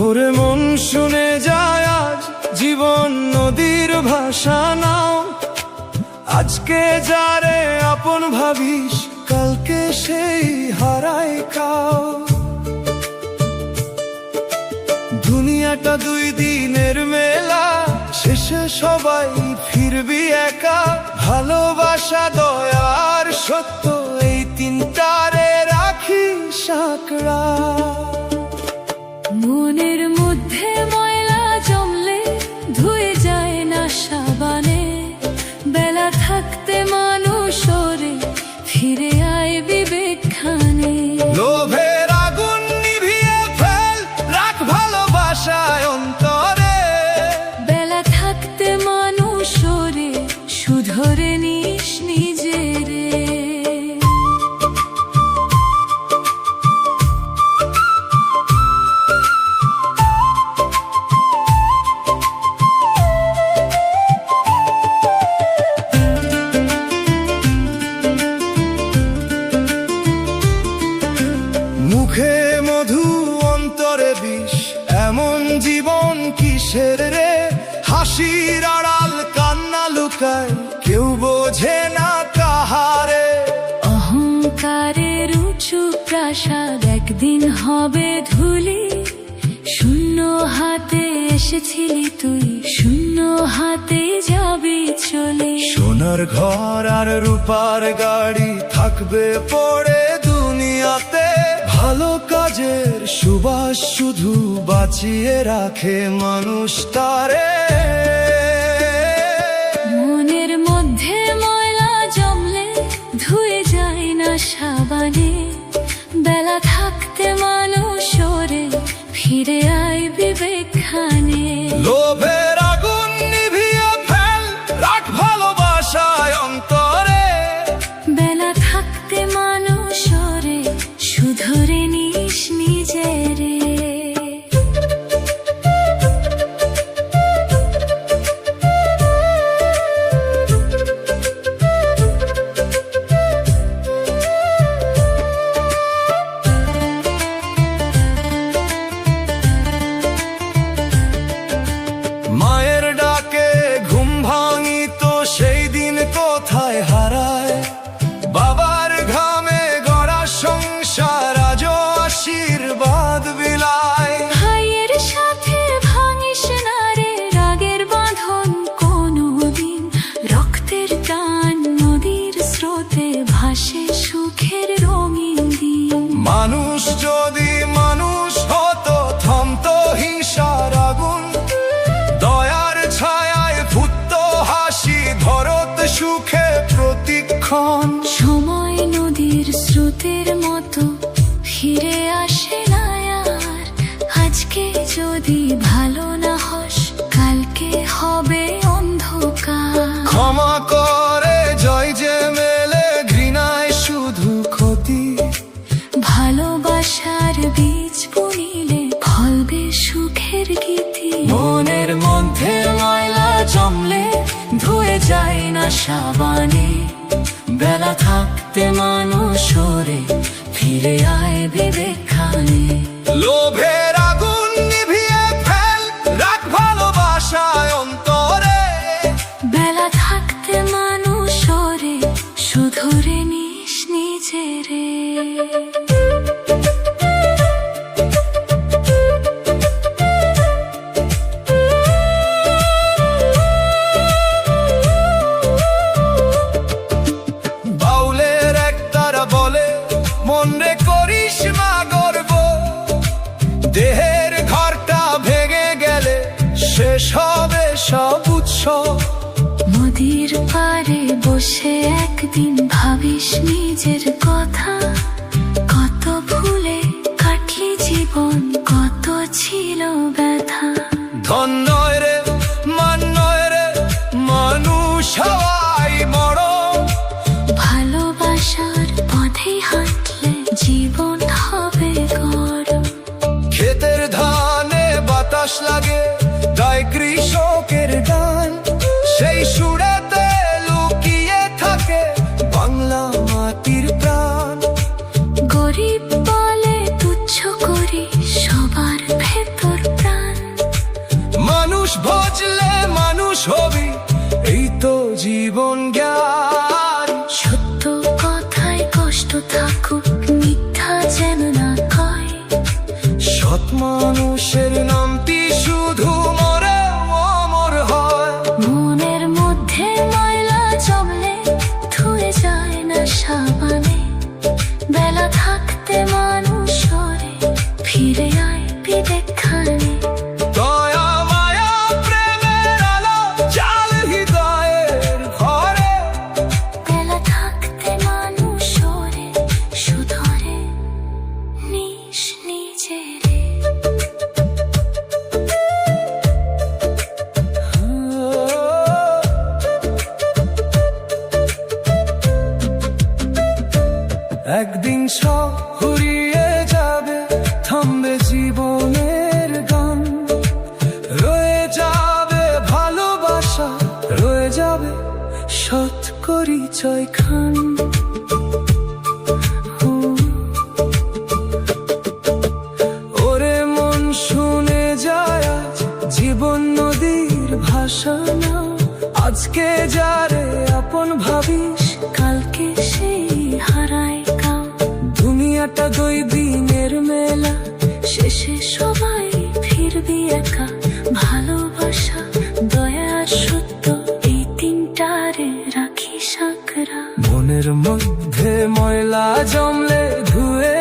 ওরে মন শুনে যায় আজ জীবন নদীর ভাষা নাও। আজকে যারে আপন ভাবিস কালকে সেই হারায় কাও। দুনিয়াটা দুই দিনের মেলা, শেষে সবাই ফিরবি একা। ভালোবাসা দয়ার সত্য এই তিনটারে রাখিস আঁকড়া। মনের মধ্যে ময়লা জমলে ধুয়ে যায় না সাবানে। বেলা থাকতে মানুষ ওরে ফিরে আয় বিবেক খানে। লোভের আগুন নিভিয়ে ফেল, রাখ ভালোবাসায় অন্তরে। বেলা থাকতে মানুষ ওরে শুধরে নিস নিজেরে। মুখে মধু অন্তরে বিষ, এমন জীবন কিসের রে? হাসির আড়াল কান্না লুকায়, কেউ বোঝে না কাহারে। অহংকারের উঁচু প্রাসাদ একদিন হবে ধুলি। শূন্য হাতে এসেছিলি তুই, শূন্য হাতে যাবি চলে। সোনার ঘর আর রূপার গাড়ি থাকবে পড়ে দুনিয়াতে। ভালো কাজের সুবাস শুধু বাঁচিয়ে রাখে মানুষ তারে। মনের মধ্যে ময়লা জমলে ধুয়ে যায় না সাবানে। বেলা থাকতে মানুষ ওরে ফিরে আয় বিবেক খানে। লোভের আগুন নিভিয়ে ফেল, রাখ ভালোবাসায় অন্তরে। বেলা থাকতে মানুষ ওরে শুধরে নিস নিজেরে। মায়ের ডাকে ঘুম ভাঙি তো সেই দিন কোথায় হারায়। বাবার ঘামে গড়া সংসার আজও আশীর্বাদ বিলায়। ভাইয়ের সাথে ভাঙিস না রে রাগের বাঁধন কোনোদিন। রক্তের টান নদীর স্রোতে ভাসে সুখের রঙিন দিন। মানুষ যদি মানুষ হতো থমতো হিংসার আগুন। দয়ার ছায়ায় ফুটতো হাসি ধরত সুখে প্রতিক্ষণ। সময় নদীর স্রোতের মতো ফিরে আসে না আর। আজকে যদি ভালো না হস কালকে হবে অন্ধকার। ক্ষমা করে জয় যে মেলে, ঘৃণায় শুধু ক্ষতি। ভালোবাসার বীজ বুনিলে ফলবে সুখের গীতি। মনের মধ্যে ময়লা জমলে ধুয়ে যায় না সাবানে। বেলা থাকতে মানুষ ওরে ফিরে আয় বিবেক খানে। লোভের আগুন নিভিয়ে ফেল, রাখ ভালোবাসায় অন্তরে। বেলা থাকতে মানুষ ওরে শুধরে নিস নিজেরে। মন রে করিস না গর্ব, দেহের ঘরটা ভেঙে গেলে শেষ হবে সব উৎসব। নদীর পাড়ে বসে একদিন ভাবিস নিজের কথা, কত ভুলে কাটলি জীবন, কত ছিল ব্যথা। ধন নয় রে মান নয় রে মানুষ হওয়াই মরণ, ভালোবাসার পথে হাঁটলে জীবন হবে গরম। ক্ষেতের ধানে বাতাস লাগে তাই কৃষকের গান, সেই সুরেতে লুকিয়ে থাকে বাংলা মাটির প্রাণ। গরিব বলে তুচ্ছ করি সবার ভেতর প্রাণ, মানুষ ভজলে মানুষ হবি, এই তো জীবন জ্ঞান। সত্য কথায় কষ্ট থাকুক, মিথ্যা যেন না কয়। সৎ মানুষের নামটি শুধু মরে অমর হয়। মনের মধ্যে ময়লা জমলে ধুয়ে যায় না সাবানে, বেলা থাকতে মানুষ সরে ফিরে আয় বিবেক খানে। দয়া মায়া প্রেমের আলো জাল হৃদয়ের ঘরে, বেলা থাকতে মানুষ সরে শুধরে নিস নিজেরে। একদিন সব ফুরিয়ে যাবে, থামবে জীবনের গান, রয়ে যাবে ভালোবাসা, রয়ে যাবে সৎ পরিচয় খান। ওরে মন শুনে যায় আজ জীবন নদীর ভাষা না, আজকে যারে আপন ভাবিস কালকে সেই হারায় কাউ। দুনিয়াটা দুই দিনের মেলা, শেষে সবাই ফিরবি একা। ভালোবাসা দয়া আর সত্য এই তিনটারে রাখি সাঁকড়া। মনের মধ্যে ময়লা জমলে ধুয়ে